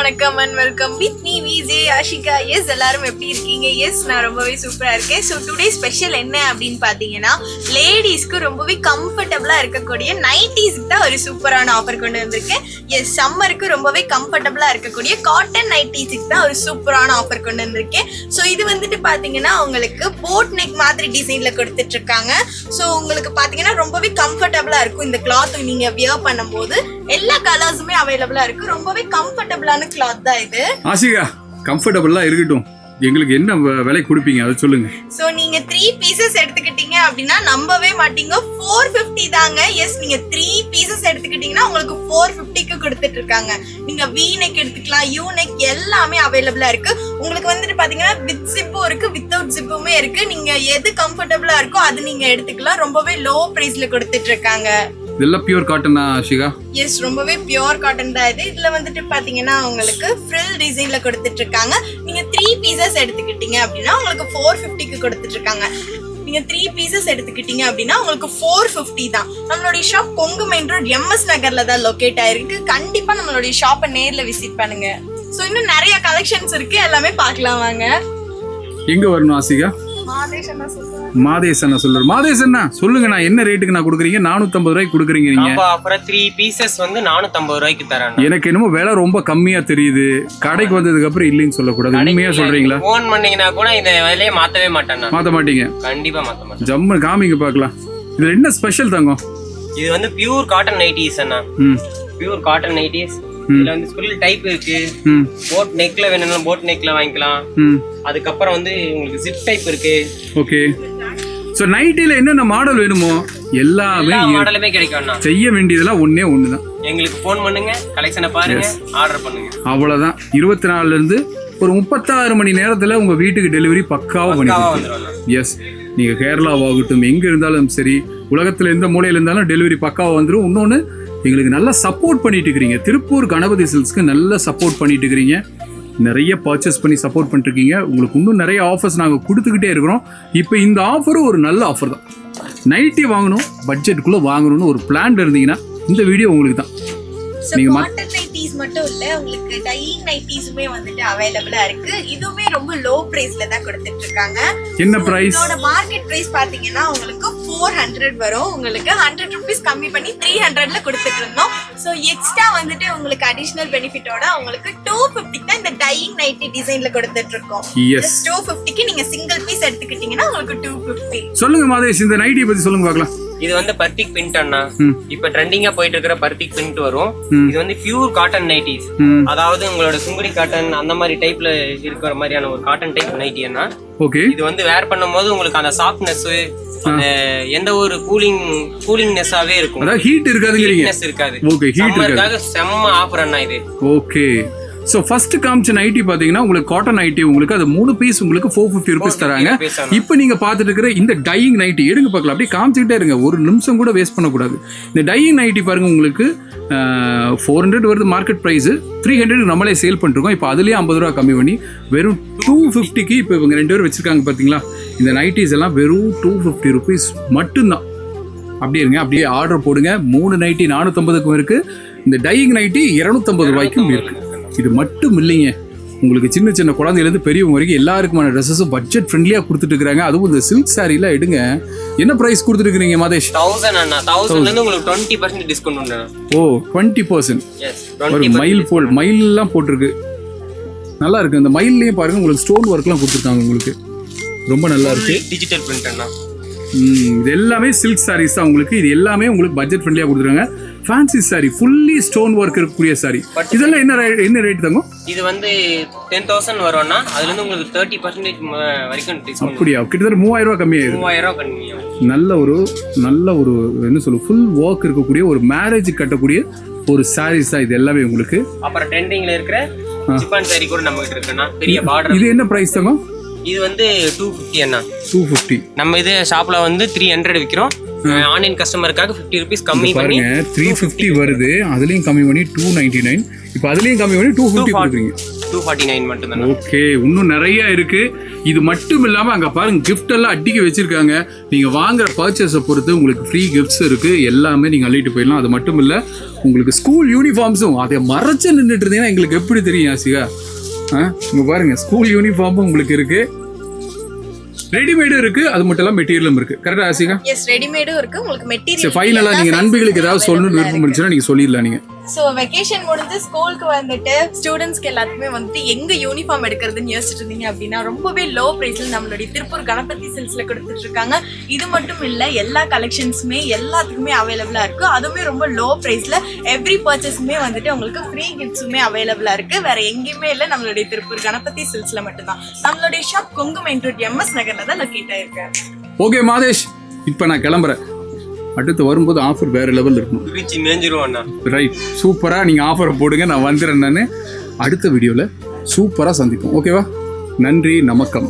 வணக்கம் and welcome with me VJ Ashika. Yes எல்லாரும் எப்படி இருக்கீங்க? எஸ் நான் ரொம்பவே சூப்பரா இருக்கேன். ஸோ டுடே ஸ்பெஷல் என்ன அப்படின்னு பார்த்தீங்கன்னா, லேடிஸ்க்கு ரொம்பவே கம்ஃபர்டபுளா இருக்கக்கூடிய நைட்டிஸ்க்கு தான் ஒரு சூப்பரான ஆஃபர் கொண்டு வந்திருக்கேன். எஸ் சம்மருக்கு ரொம்பவே கம்ஃபர்டபுளா இருக்கக்கூடிய காட்டன் நைட்டிஸ்க்கு தான் ஒரு சூப்பரான ஆஃபர் கொண்டு வந்திருக்கேன். ஸோ இது வந்துட்டு பார்த்தீங்கன்னா உங்களுக்கு போட் நெக் மாதிரி டிசைன்ல கொடுத்துட்டு இருக்காங்க. ஸோ உங்களுக்கு பார்த்தீங்கன்னா ரொம்பவே கம்ஃபர்டபுளா இருக்கும். இந்த கிளாத் நீங்க வியர் பண்ணும்போது எல்லா கலர்ஸுமே அவைலபிளா இருக்கு. ரொம்பவே கம்ஃபர்டபுளான கிளாத் தான் இது. ஆஷிகா கம்ஃபர்டபுளா இருக்கட்டும், எங்களுக்கு என்ன விலை கொடுப்பீங்க அதை சொல்லுங்க. சோ நீங்க 3 பீசஸ் எடுத்துக்கிட்டீங்க அப்படின்னா நம்பவே மாட்டீங்க, 450 தாங்க. எஸ் நீங்க 3 பீசஸ் எடுத்துக்கிட்டீங்கன்னா உங்களுக்கு 450க்கு கொடுத்துட்டு இருக்காங்க. நீங்க வி நெக் எடுத்துக்கலாம், யூ நெக் எல்லாமே அவைலபிளா இருக்கு. உங்களுக்கு வந்துட்டு பாத்தீங்கன்னா வித் ஜிப்பும் இருக்கு, வித்தவுட் ஜிப்புமே இருக்கு. நீங்க எது கம்ஃபர்டபுளா இருக்கோ அது நீங்க எடுத்துக்கலாம். ரொம்பவே லோ பிரைஸ்ல கொடுத்துட்டு இருக்காங்க. இதெல்லாம் பியூர் காட்டனா ஆஷிகா? எஸ் ரொம்பவே பியூர் காட்டன் தான் இது. இதுல வந்துட்டு பாத்தீங்கன்னா உங்களுக்கு ஃப்ரில் டிசைன்ல கொடுத்துட்டு இருக்காங்க. நீங்க 3 பீசஸ் எடுத்துக்கிட்டீங்க அப்படின்னா உங்களுக்கு 450க்கு கொடுத்துட்டு இருக்காங்க. நீங்க 3 பீசஸ் எடுத்துக்கிட்டீங்க அப்படின்னா உங்களுக்கு 450 தான். நம்மளுடைய shop Kongu main road MS நகர்ல தான் லொகேட் ஆயிருக்கு. கண்டிப்பா நம்மளுடைய ஷாப்பை நேர்ல விசிட் பண்ணுங்க. சோ இன்னும் நிறைய கலெக்ஷன்ஸ் இருக்கு, எல்லாமே பார்க்கலாம் வாங்க. எங்க வரணும் ஆஷிகா? மாதேஷ் அண்ணா சொல்றாரு. மாதேஷ் அண்ணா சொல்லுங்க, நான் என்ன ரேட்டுக்கு நான் கொடுக்குறீங்க? 450 ரூபாய்க்கு கொடுக்குறீங்க நீங்க. அப்புறம் 3 பீசஸ் வந்து 450 ரூபாய்க்கு தரேன். எனக்கு என்னமோ விலை ரொம்ப கம்மியா தெரியுது. கடைக்கு வந்ததுக்கு அப்புறம் இல்லைன்னு சொல்லக்கூடாது, உண்மையா சொல்றீங்களா? போன் பண்ணீங்கன்னா கூட இந்த விலையை மாத்தவே மாட்டேன். மாத்த மாட்டீங்க? கண்டிப்பா மாத்த மாட்டேன். ஜம்மு காமிங்க பார்க்கலாம். இதுல என்ன ஸ்பெஷல் தங்கம்? இது வந்து பியூர் காட்டன் நைட்டிஸ் அண்ணா. Pure cotton nighties. இதுல வந்து ஸ்பில் டைப் இருக்கு. போட் நெக்ல வேணும்னா போட் நெக்ல வாங்கிக்கலாம். அதுக்கப்புறம் வந்து உங்களுக்கு ஜிப் டைப் இருக்கு. ஓகே. சோ நைட்டில என்னென்ன மாடல் வேணுமோ எல்லாமே மாடலுமே கிடைக்கும். செய்ய வேண்டியதெல்லாம் ஒண்ணுதான். எங்களுக்கு போன் பண்ணுங்க, கலெக்ஷனை பாருங்க, ஆர்டர் பண்ணுங்க. அவ்வளவுதான். 24 இருந்து ஒரு 36 மணி நேரத்துல உங்க வீட்டுக்கு டெலிவரி பக்காவா பண்ணிடுவோம். எஸ், நீங்க கேரளாவாகட்டும் எங்க இருந்தாலும் சரி, உலகத்துல எந்த மூலையில இருந்தாலும் டெலிவரி பக்காவா வந்துடும். இன்னொன்னு, எங்களுக்கு நல்லா சப்போர்ட் பண்ணிட்டு இருக்கிறீங்க. திருப்பூர் கணபதி சில்க்ஸ்க்கு நல்லா சப்போர்ட் பண்ணிட்டு இருக்கிறீங்க. நிறைய பர்ச்சேஸ் பண்ணி சப்போர்ட் பண்ணிட்டு இருக்கீங்க. உங்களுக்கு இன்னும் நிறைய ஆஃபர்ஸ் நாங்கள் கொடுத்துக்கிட்டே இருக்கிறோம். இப்போ இந்த ஆஃபரும் ஒரு நல்ல ஆஃபர் தான். நைட்டி வாங்கணும், பட்ஜெட்டுக்குள்ளே வாங்கணும்னு ஒரு பிளான் இருந்தீங்கன்னா இந்த வீடியோ உங்களுக்கு தான். நீங்க காட்டன் நைட்டிஸ் மட்டும் இல்ல, உங்களுக்கு டையிங் நைட்டிஸுமே வந்துட்டு அவைலபிளா இருக்கு. இதுவுமே ரொம்ப லோ பிரைஸ்ல தான் கொடுத்துட்டு இருக்காங்க. என்ன பிரைஸ்? இதோட மார்க்கெட் பிரைஸ் பாத்தீங்கன்னா உங்களுக்கு 400 வரும். உங்களுக்கு 100 ரூபீஸ் கம்மி பண்ணி 300ல கொடுத்துட்டு இருந்தோம். சோ எக்ஸ்ட்ரா வந்துட்டு உங்களுக்கு அடிஷனல் பெனிஃபிட்டோட உங்களுக்கு 250 தான் இந்த டையிங் நைட்டி டிசைன்ல கொடுத்துட்டு இருக்கோம். 250க்கு நீங்க சிங்கிள் பீஸ் எடுத்துக்கிட்டீங்கன்னா உங்களுக்கு 250. சொல்லுங்க மாதேஷ், இந்த நைட்டியை பத்தி சொல்லுங்க பார்க்கலாம். இது வந்து பர்த்திக் பிரிண்ட் அண்ணா. இப்ப ட்ரெண்டிங்கா போயிட்டு இருக்கிற பர்த்திக் பிரிண்ட் வரும். இது வந்து பியூர் காட்டன் நைட்டிஸ். அதாவது உங்களோட சுங்குடி காட்டன் அந்த மாதிரி டைப்ல இருக்கிற மாதிரியான ஒரு காட்டன் டைப் நைட்டி அண்ணா. ஓகே. இது வந்து வேர் பண்ணும்போது உங்களுக்கு அந்த சாஃப்ட்னஸ், எந்த ஒரு கூலிங்னஸாவே இருக்கும். அதாவது ஹீட் இருக்காதுங்கறீங்க. இருக்காது. ஓகே, ஹீட் இருக்காது. செம்ம ஆஃபர் அண்ணா இது. ஓகே. ஸோ ஃபர்ஸ்ட் காமிச்ச நைட்டி பார்த்தீங்கன்னா உங்களுக்கு காட்டன் நைட்டி, உங்களுக்கு அது 3 பீஸ் உங்களுக்கு 450 ரூபீஸ் தராங்க. இப்போ நீங்கள் பார்த்துட்டு இருக்கிற இந்த டையிங் நைட்டி எடுங்க பார்க்கலாம். அப்படியே காமிச்சிக்கிட்டே இருங்க, ஒரு நிமிஷம் கூட வேஸ்ட் பண்ணக்கூடாது. இந்த டையிங் நைட்டி பாருங்க, உங்களுக்கு 400 வருது மார்க்கெட் ப்ரைஸு, 300 நம்மளே சேல் பண்ணிருக்கோம். இப்போ அதுலேயே 50 ரூபா கம்மி பண்ணி வெறும் 250க்கு இப்போ இவங்க 2 பேர் வச்சிருக்காங்க பார்த்தீங்களா. இந்த நைட்டிஸ் எல்லாம் வெறும் 250 ரூபீஸ் மட்டும்தான். அப்படியே இருங்க, அப்படியே ஆர்டர் போடுங்க. 3 நைட்டி 450க்கும் இருக்கு. இந்த டையிங் நைட்டி 250 ரூபாய்க்கும் இருக்கு. இது மட்டும் இல்லைங்க, உங்களுக்கு சின்ன சின்ன குழந்தையிலேருந்து பெரியவங்க வரைக்கும் எல்லாருக்குமான ட்ரெஸ்ஸஸும் பட்ஜெட் ஃப்ரெண்ட்லியாக கொடுத்துட்டு இருக்காங்க. அதுவும் இந்த சில்க் சாரீல எடுங்க. என்ன ப்ரைஸ் கொடுத்துட்டு இருக்கீங்க மாதேஷ்? 1000 அண்ணா. 1000ல உங்களுக்கு 20% டிஸ்கவுண்ட் உண்டு. ஓ 20%. ஒரு மயில் போல் மயிலெல்லாம் போட்டிருக்கு, நல்லா இருக்கு. அந்த மயில்லையும் பாருங்க உங்களுக்கு ஸ்டோன் ஒர்க்லாம் கொடுத்துருக்காங்க. உங்களுக்கு ரொம்ப நல்லா இருக்கு. டிஜிட்டல் பிரிண்ட் அண்ணா. இது எல்லாமே சில்க் சாரீஸ் தான் உங்களுக்கு. இது எல்லாமே உங்களுக்கு பட்ஜெட் ஃப்ரெண்ட்லியாக கொடுத்துருக்காங்க. Fancy sorry, fully stone work இருக்கக்கூடிய சாரி. இதெல்லாம் என்ன ரேட் தங்கும்? இது வந்து 10,000 வரும்னா அதுல இருந்து உங்களுக்கு 30% வரைக்கும் டிஸ்கவுண்ட். அப்படியா? கிட்டத்தட்ட 3000 ரூபாய் கம்மியாயிடும். 3000 ரூபாய் கம்மியாகும். நல்ல ஒரு என்ன சொல்ல, ஃபுல் ஒர்க் இருக்கக்கூடிய ஒரு மேரேஜ் கட்டக்கூடிய ஒரு சாரீஸ் தான் இது எல்லாமே உங்களுக்கு. அப்புறம் ட்ரெண்டிங்ல இருக்கிற ஜிப்பான் சாரி கூட நம்ம கிட்ட இருக்குன்னா பெரிய பார்டர். இது என்ன பிரைஸ் தங்கும்? இது வந்து 250 அண்ணா. 250. நம்ம இது ஷாப்ல வந்து 300 விக்கிறோம். ஆன்லைன் கஸ்டமருக்காக 50 rupees கம்மி பண்ணி பாருங்க 350 வருது, அதுலயும் கம்மி பண்ணி 299. இப்போ அதுலயும் கம்மி பண்ணி 250 கொடுக்குறீங்க. 249 மட்டும் தான். ஓகே, இன்னும் நிறைய இருக்கு. இது மட்டும் இல்லாம அங்க பாருங்க கிஃப்ட் எல்லாம் அடிக்க வச்சிருக்காங்க. நீங்க வாங்குற பர்ச்சேஸை பொறுத்து உங்களுக்கு ஃப்ரீ கிஃப்ட்ஸ் இருக்கு, எல்லாமே நீங்க அள்ளிட்டு போயிடலாம். அது மட்டும் இல்ல உங்களுக்கு ஸ்கூல் யூனிஃபார்ம்ஸும் அதை மறைச்சு நின்றுட்டு இருந்தீங்கன்னா எங்களுக்கு எப்படி தெரியும் ஆசிகா? இங்க பாருங்க ஸ்கூல் யூனிஃபார்மும் உங்களுக்கு இருக்கு, ரெடிமேடும் இருக்கு, அது மட்டும் இல்ல மெட்டீரியலும் இருக்கு. கரெக்டா ஆசிகா? எஸ், ரெடிமேடும் இருக்கு, உங்களுக்கு மெட்டீரியல். சரி, ஃபைனலா நீங்க நண்பர்களுக்கு ஏதாவது சொல்லணும்னு விருப்பம் இருந்துச்சுன்னா நீங்க சொல்லிடலாம். நீங்க ஸோ வெக்கேஷன் முடிஞ்சு ஸ்கூலுக்கு வந்துட்டு ஸ்டூடெண்ட்ஸ்க்கு எல்லாத்துக்குமே வந்துட்டு எங்க யூனிஃபார்ம் எடுக்கிறதுன்னு யோசிச்சுட்டு இருந்தீங்க அப்படின்னா ரொம்பவே லோ ப்ரைஸில் நம்மளுடைய திருப்பூர் கணபதி சில்க்ஸ்ல கொடுத்துட்டு இருக்காங்க. இது மட்டும் இல்லை, எல்லா கலெக்ஷன்ஸுமே எல்லாத்துக்குமே அவைலபிளாக இருக்கு, அதுவுமே ரொம்ப லோ ப்ரைஸில். எவ்ரி பர்ச்சேஸுமே வந்துட்டு உங்களுக்கு ஃப்ரீ கிஃப்ட்ஸுமே அவைலபிளாக இருக்கு. வேற எங்கேயுமே இல்லை, நம்மளுடைய திருப்பூர் கணபதி சில்க்ஸ்ல மட்டும்தான். நம்மளுடைய shop Kongu main road MS நகர்ல தான் லொக்கேட் ஆயிருக்கு. ஓகே மாதேஷ், இப்போ நான் கிளம்புறேன். அடுத்து வரும்போது ஆஃபர் வேற லெவல் இருக்கும். ரிச்சி மேஞ்சிருவாண்ணா. ரைட், சூப்பரா நீங்க ஆஃபரை போடுங்க, நான் வந்துடுறேன். நான் அடுத்த வீடியோல சூப்பரா சந்திப்போம். ஓகேவா? நன்றி, நமக்கம்.